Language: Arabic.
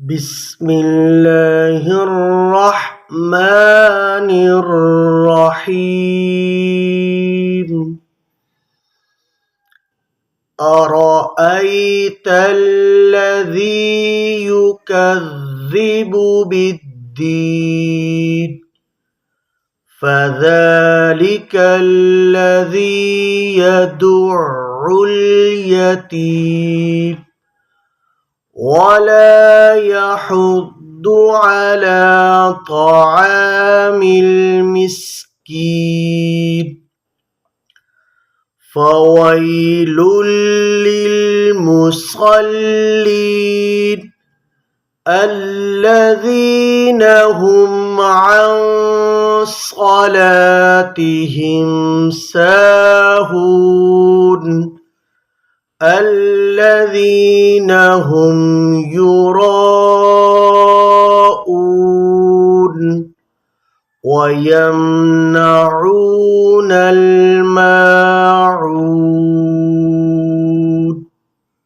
بسم الله الرحمن الرحيم. أرأيت الذي يكذب بالدين فذلك الذي يدع اليتيم ولا يحض على طعام المسكين فويل للمصلين الذين هم عن صلاتهم ساهون الذين هم يراءون ويمنعون الماعون